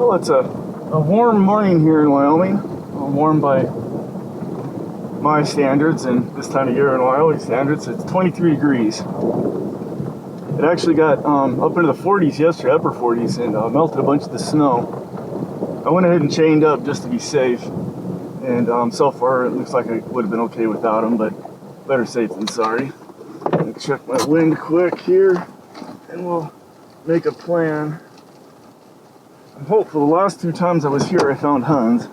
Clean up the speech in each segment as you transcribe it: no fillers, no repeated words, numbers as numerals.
Well, it's a warm morning here in Wyoming. Warm by my standards, and this time of year in Wyoming standards, it's 23 degrees. It actually got up into the 40s yesterday, upper 40s, and melted a bunch of the snow. I went ahead and chained up just to be safe, and so far it looks like I would have been okay without them, but better safe than sorry. I'm gonna check my wind quick here, and we'll make a plan. I'm hopeful. The last two times I was here I found Huns.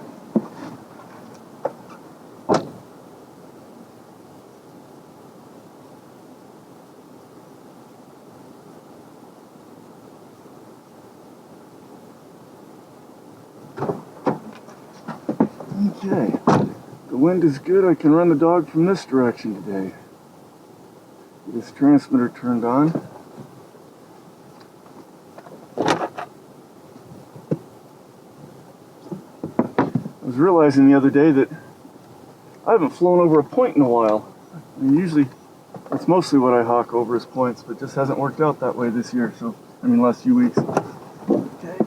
Okay, the wind is good. I can run the dog from this direction today. Get this transmitter turned on. I was realizing the other day that I haven't flown over a point in a while. I mean, usually that's mostly what I hawk over is points, but it just hasn't worked out that way this year. So, I mean, last few weeks. Okay.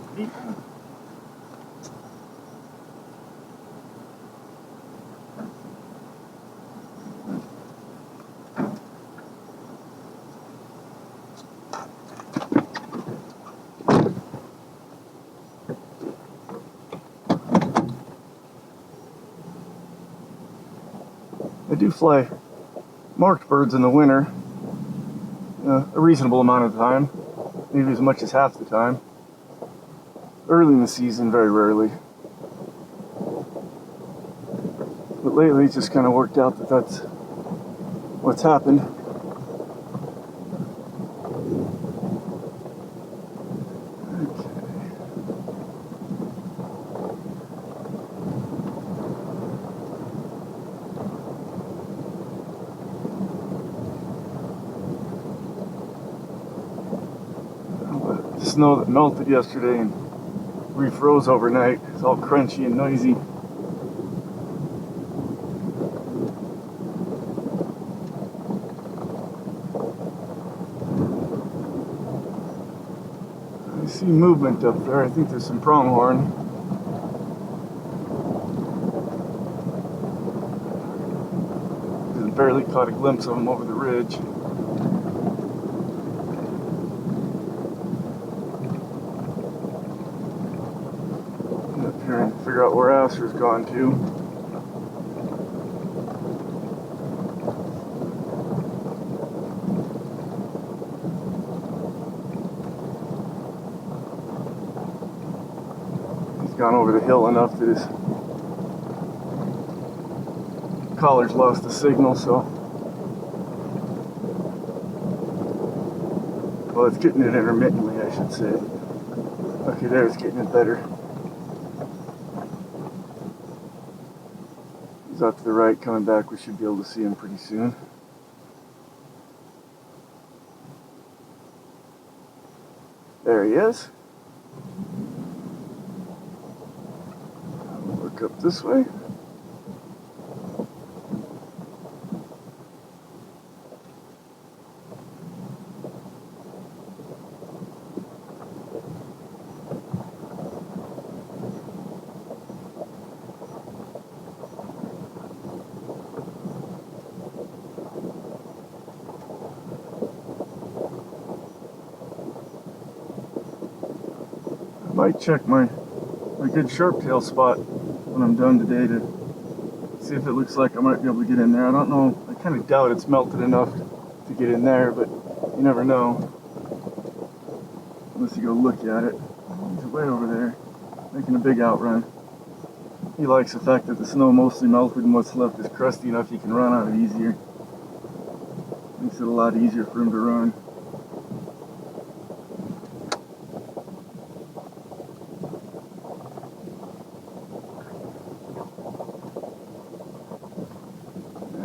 I do fly marked birds in the winter, a reasonable amount of time, maybe as much as half the time. Early in the season, very rarely. But lately it's just kind of worked out that that's what's happened. Snow that melted yesterday and refroze overnight. It's all crunchy and noisy. I see movement up there. I think there's some pronghorn. Just barely caught a glimpse of them over the ridge. Trying to figure out where Astro's gone to. He's gone over the hill enough that his collar's lost the signal, so. Well, it's getting it intermittently, I should say. Okay, there, it's getting it better. Off to the right, coming back, we should be able to see him pretty soon. There he is. I'll look up this way. I might check my good sharptail spot when I'm done today to see if it looks like I might be able to get in there. I don't know. I kind of doubt it's melted enough to get in there, but you never know unless you go look at it. He's way over there making a big outrun. He likes the fact that the snow mostly melted and what's left is crusty enough he can run on it easier. Makes it a lot easier for him to run.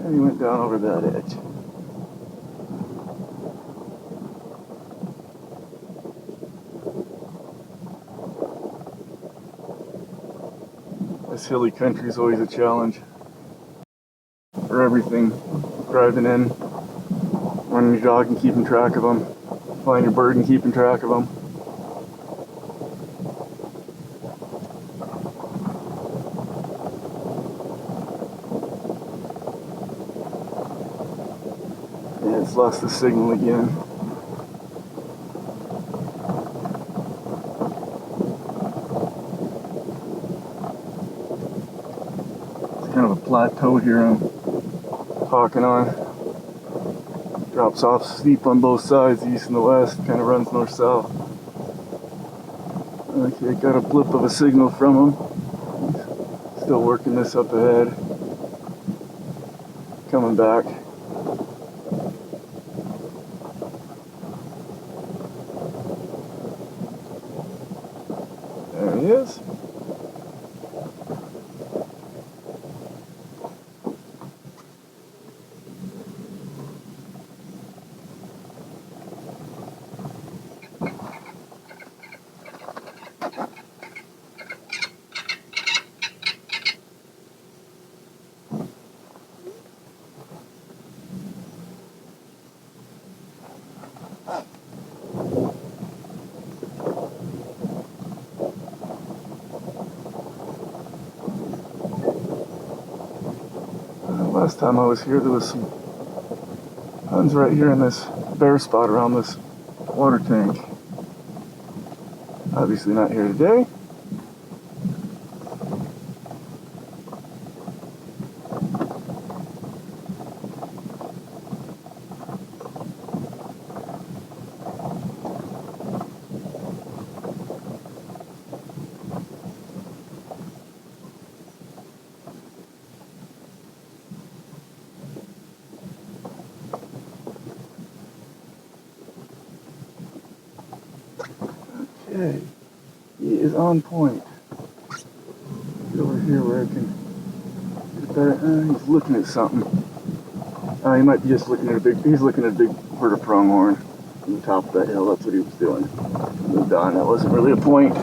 And he went down over that edge. This hilly country is always a challenge for everything. Driving in, running your dog and keeping track of them, flying your bird and keeping track of them. Just lost the signal again. It's kind of a plateau here I'm talking on. Drops off steep on both sides, the east and the west, kind of runs north-south. Okay, got a blip of a signal from him. Still working this up ahead. Coming back. There he is. Last time I was here, there was some Huns right here in this bare spot around this water tank. Obviously not here today. Okay, he is on point. Get over here where I can get better. He's looking at something. He might be just looking at he's looking at a big herd of pronghorn on the top of that hill. That's what he was doing. Moved on. That wasn't really a point.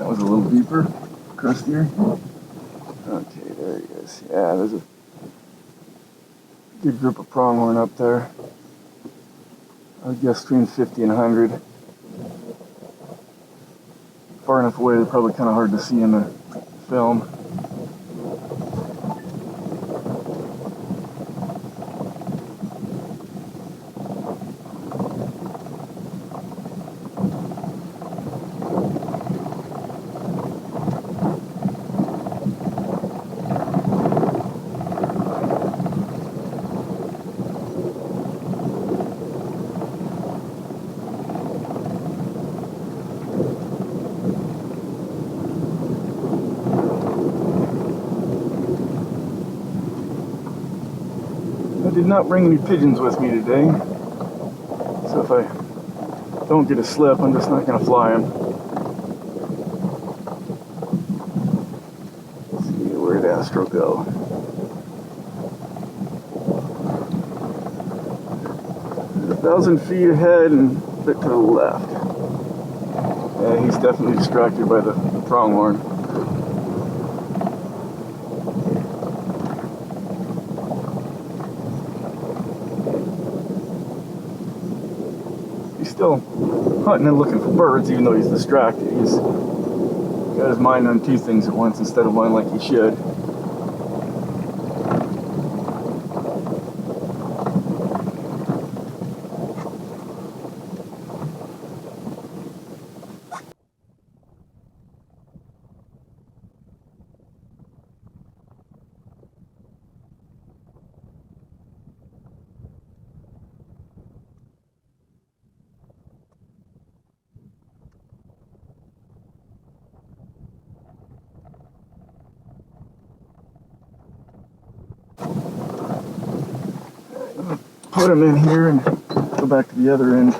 A little deeper, crustier. Okay, there he is. Yeah, there's a good group of pronghorn up there. I would guess between 50 and 100. Far enough away, they're probably kind of hard to see in the film. I did not bring any pigeons with me today, so if I don't get a slip, I'm just not going to fly them. Let's see, where did Astro go? He's 1,000 feet ahead and a bit to the left. Yeah, he's definitely distracted by the pronghorn. Still hunting and looking for birds, even though he's distracted. He's got his mind on two things at once instead of one like he should. Put him in here and the back to the other end.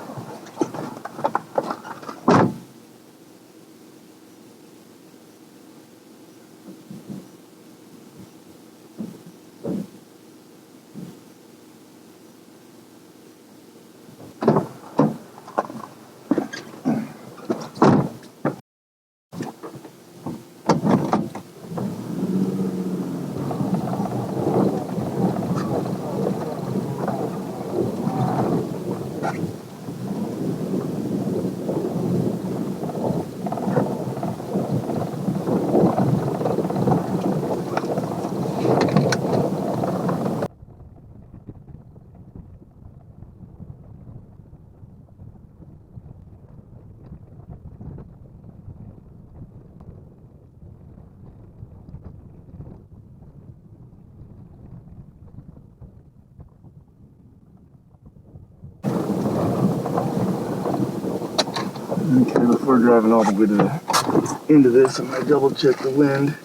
Okay, before driving all the way to the end of this, I'm going to double check the wind.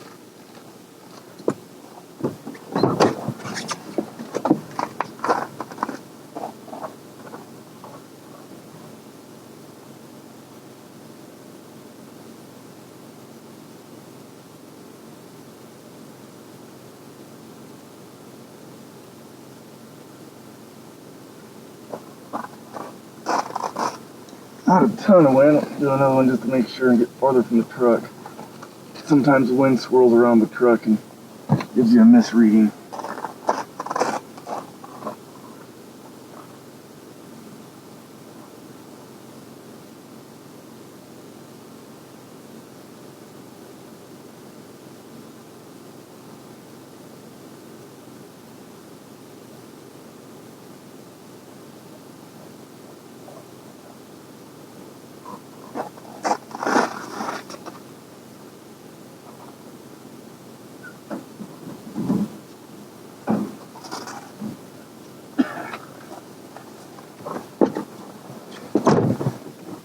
Not a ton of wind. I'll do another one just to make sure and get farther from the truck. Sometimes the wind swirls around the truck and gives you a misreading.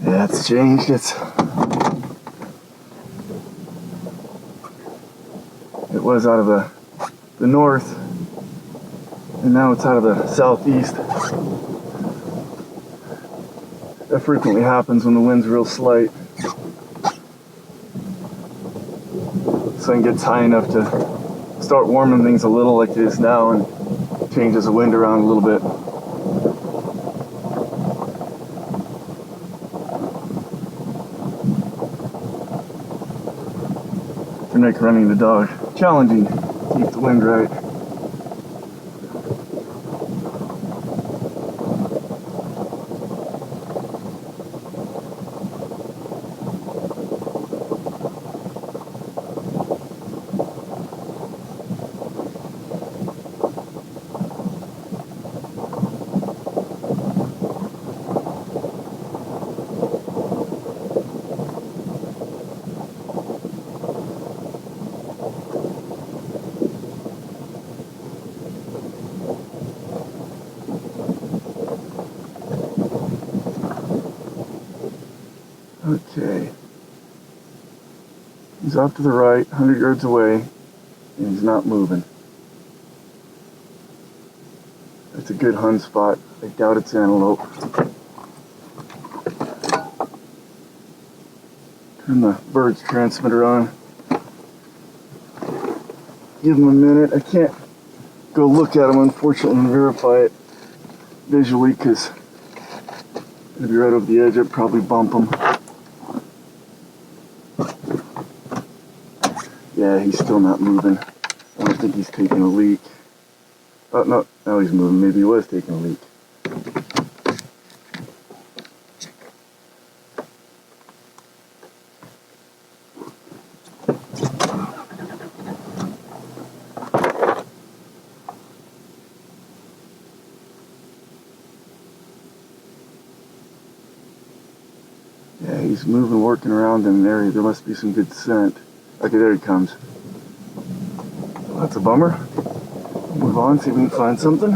Yeah, it's changed. It was out of the north, and now it's out of the southeast. That frequently happens when the wind's real slight. Sun gets high enough to start warming things a little like it is now and changes the wind around a little bit. To make running the dog challenging, keep the wind right. Okay. He's off to the right, 100 yards away, and he's not moving. That's a good Hun spot. I doubt it's antelope. Turn the bird's transmitter on. Give him a minute. I can't go look at him, unfortunately, and verify it visually because it'd be right over the edge. I'd probably bump him. Yeah, he's still not moving. I don't think he's taking a leak. Oh, no, now he's moving. Maybe he was taking a leak. Yeah, he's moving, working around in an area. There must be some good scent. Okay, there he comes. That's a bummer. Move on, see if we can find something.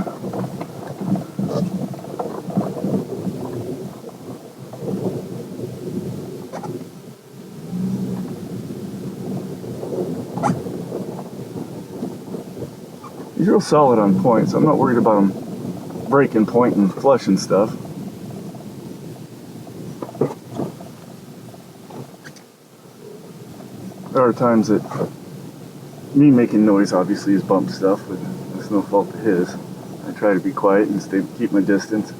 He's real solid on point, so I'm not worried about him breaking point and flushing stuff. There are times that me making noise obviously is bump stuff, but it's no fault of his. I try to be quiet and keep my distance.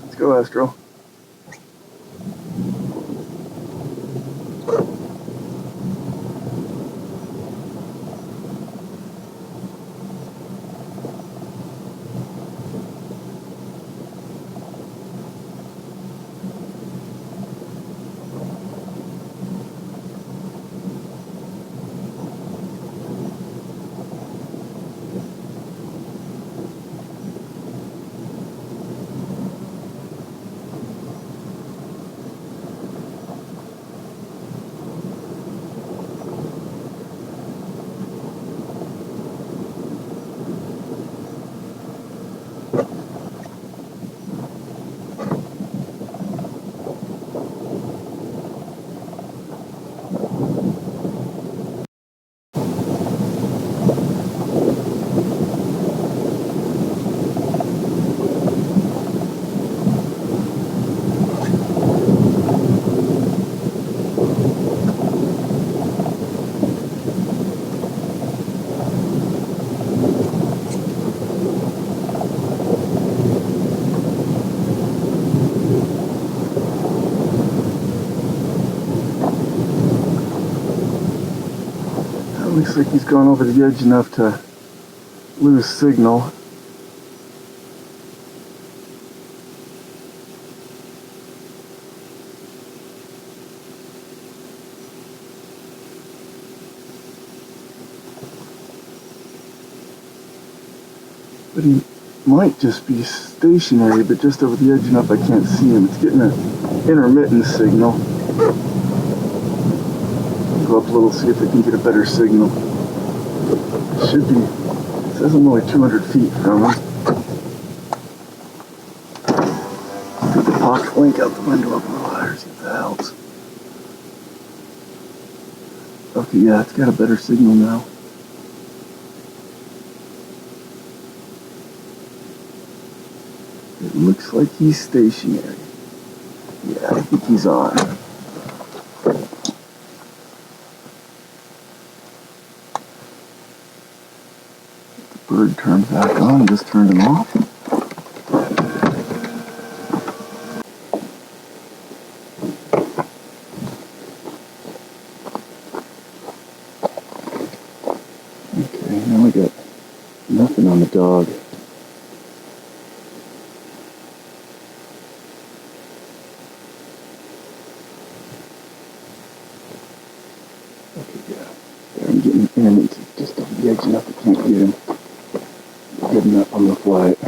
Let's go, Astro. Looks like he's gone over the edge enough to lose signal. But he might just be stationary, but just over the edge enough I can't see him. It's getting an intermittent signal. Go up a little, see if I can get a better signal. It should be, it says I'm only 200 feet from him. Take the pocket link out the window up a little higher, see if that helps. Okay, yeah, it's got a better signal now. It looks like he's stationary. Yeah, I think he's on. Bird turned back on and just turned him off. Okay, now we got nothing on the dog. Okay, yeah. There, I'm getting in. It's just over the edge enough I can't get him. Good enough on the flight.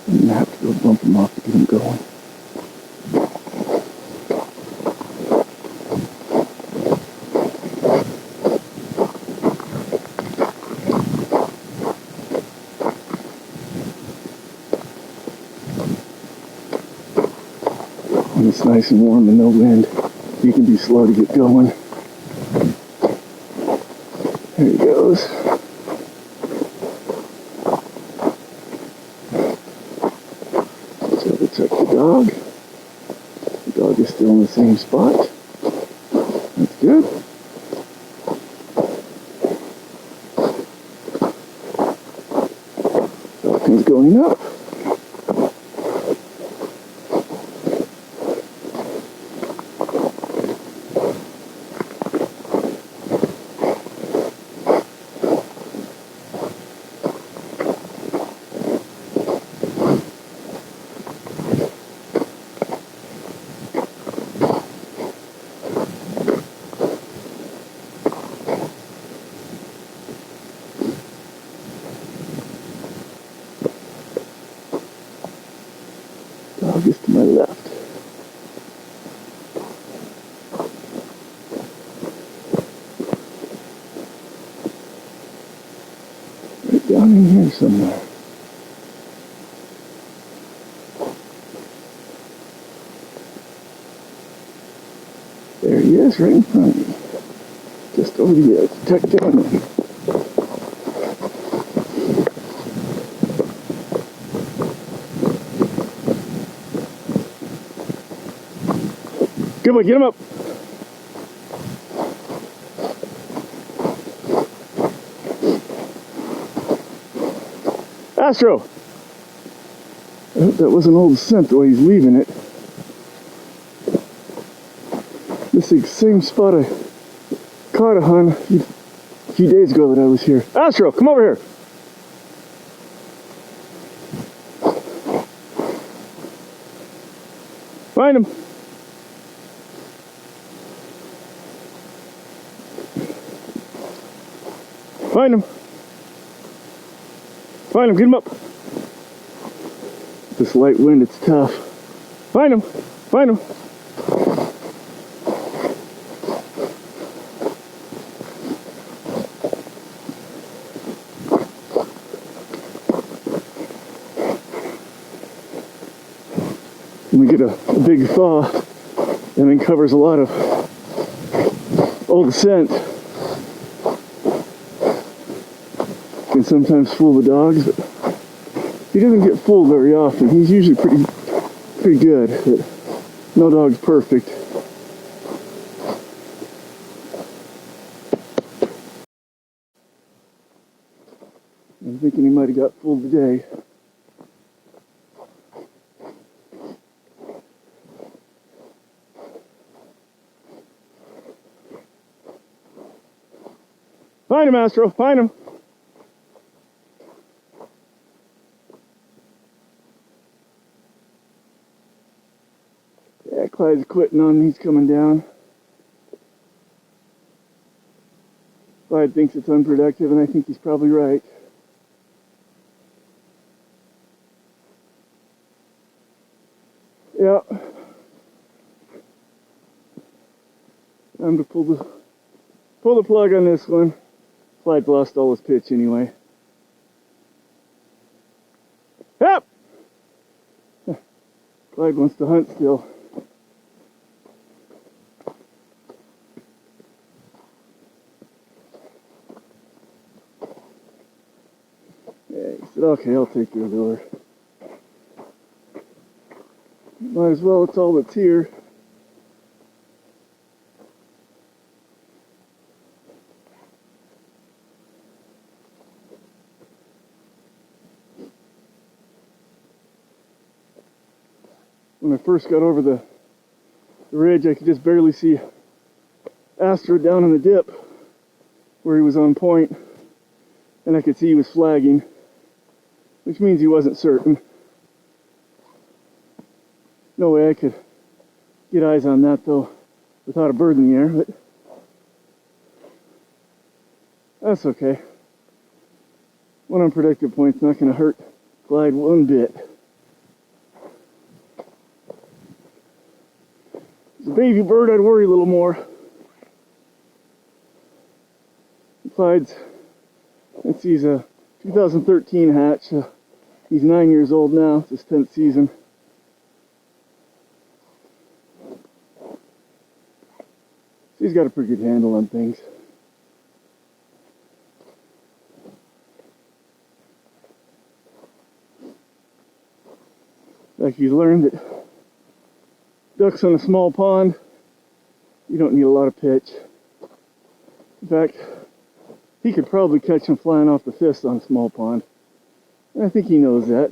I'm gonna have to go bump him off to get him going. And it's nice and warm and no wind. You can be slow to get going. There he goes. So let's check the dog. The dog is still in the same spot. That's good. Falcon's going up. Dog is to my left. Right down in here somewhere. There he is, right in front of me. Just over the edge, tucked down in. Good boy, get him up. Astro! I hope that wasn't all the scent the way he's leaving it. This is the same spot I caught a hun a few days ago that I was here. Astro, come over here. Find him. Find him. Find him, get him up. This light wind, it's tough. Find him. Find him. And we get a big thaw, and then covers a lot of all the scent. Can sometimes fool the dogs, but he doesn't get fooled very often. He's usually pretty good, but no dog's perfect. I'm thinking he might have got fooled today. Find him, Astro, find him. Yeah, Clyde's quitting on me, he's coming down. Clyde thinks it's unproductive, and I think he's probably right. Yeah. Time to pull the plug on this one. Clyde's lost all his pitch anyway. Yep! Clyde wants to hunt still. Yeah, he said, okay, I'll take your lure. Might as well, it's all that's here. When I first got over the ridge, I could just barely see Astro down in the dip where he was on point, and I could see he was flagging, which means he wasn't certain. No way I could get eyes on that though without a bird in the air, but that's okay. One unproductive point's not going to hurt Clyde one bit. As a baby bird, I'd worry a little more. Clyde's, let's see, he's a 2013 hatch. He's 9 years old now. It's his 10th season. He's got a pretty good handle on things. In fact, he's learned that ducks on a small pond, you don't need a lot of pitch. In fact, he could probably catch them flying off the fist on a small pond. And I think he knows that.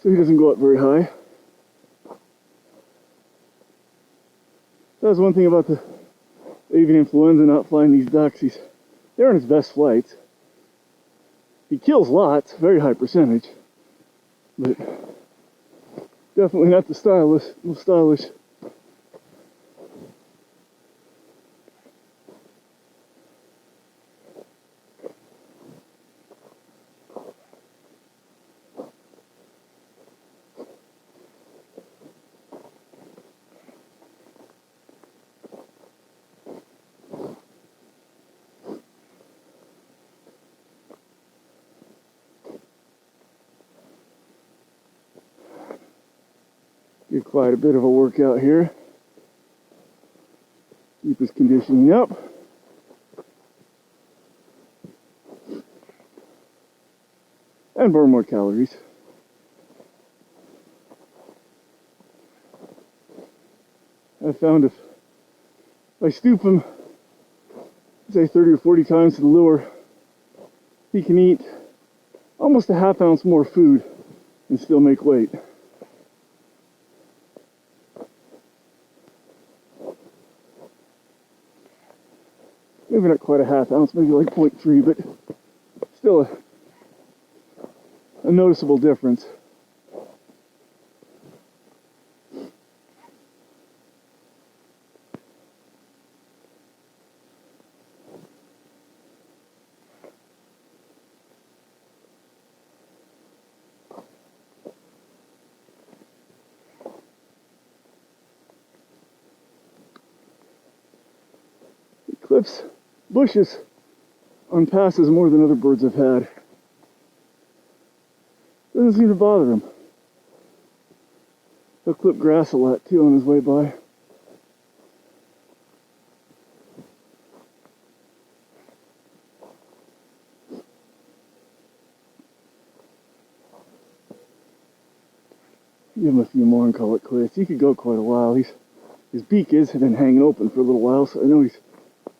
So he doesn't go up very high. That was one thing about the avian influenza not flying these ducks. They're on his best flights. He kills lots, very high percentage, but definitely not the most stylish. Give Clyde a bit of a workout here. Keep his conditioning up. And burn more calories. I found if I stoop him, say 30 or 40 times to the lure, he can eat almost a ½ ounce more food and still make weight. Maybe not quite a ½ ounce, maybe like 0.3, but still a noticeable difference. It clips bushes on passes more than other birds have had. Doesn't seem to bother him. He'll clip grass a lot too on his way by. Give him a few more and call it quits. He could go quite a while. His beak has been hanging open for a little while, so I know he's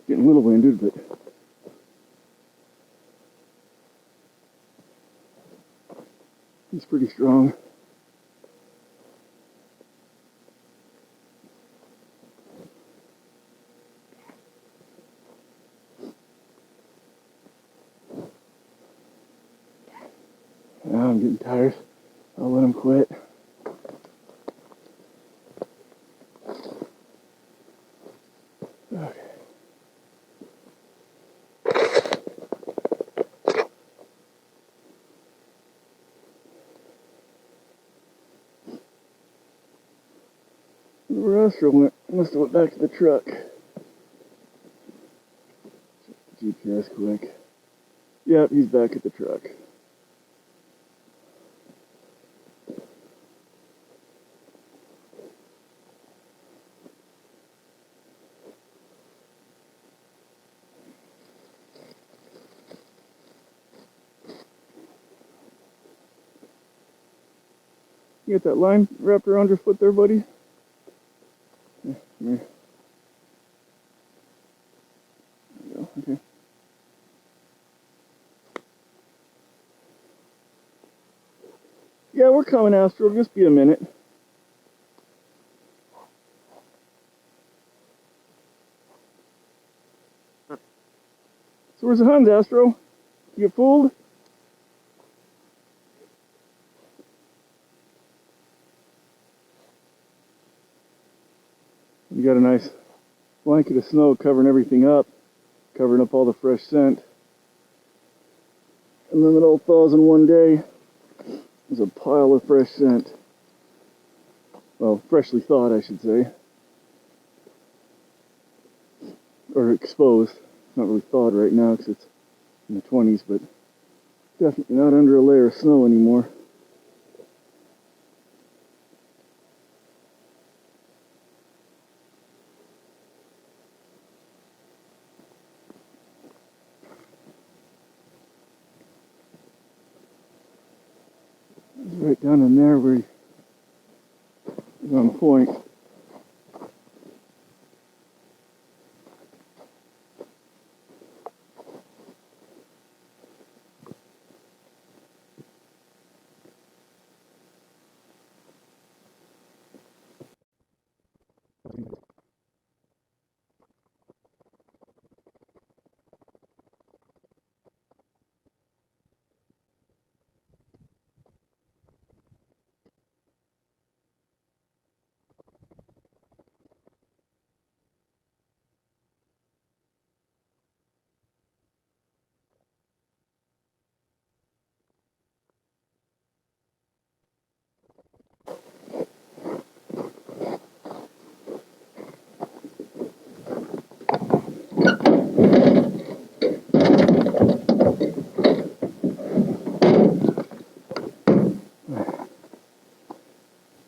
getting a little winded, but he's pretty strong. Now I'm getting tired. I'll let him quit. Okay. Where Astro went, must have went back to the truck. Check the GPS quick. Yep, he's back at the truck. You got that line wrapped around your foot there, buddy? Yeah, come here. There you go, okay. Yeah, we're coming, Astro. Just be a minute. So where's the Huns, Astro? You get fooled? You got a nice blanket of snow covering everything up, covering up all the fresh scent. And then it all thaws in one day. There's a pile of fresh scent. Well, freshly thawed, I should say. Or exposed. It's not really thawed right now because it's in the 20s, but definitely not under a layer of snow anymore. right down in there where he's on point.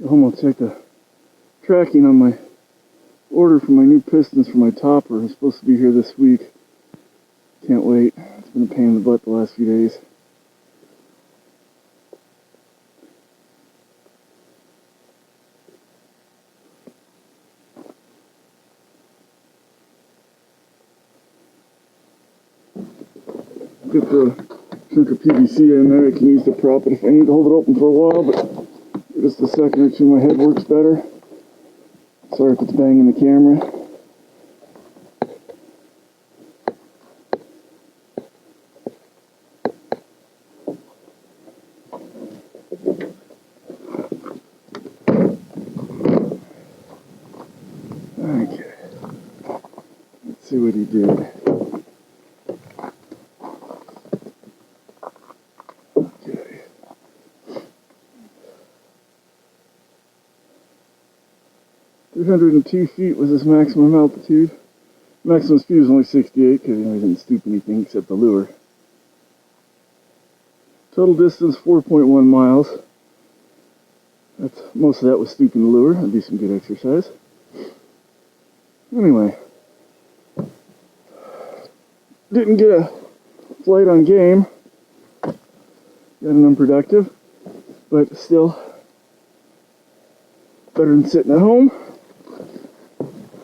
Almost check the tracking on my order for my new pistons for my topper. It's supposed to be here this week. Can't wait. It's been a pain in the butt the last few days. Get the chunk of PVC in there. I can use to prop it if I need to hold it open for a while, but just a second or two my head works better. Sorry if it's banging the camera. Okay. Let's see what he did. 302 feet was his maximum altitude. Maximum speed was only 68 because he didn't stoop anything except the lure. Total distance 4.1 miles. Most of that was stooping the lure. That'd be some good exercise. Anyway, didn't get a flight on game. Got an unproductive, but still better than sitting at home.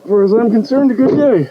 As far as I'm concerned, a good day.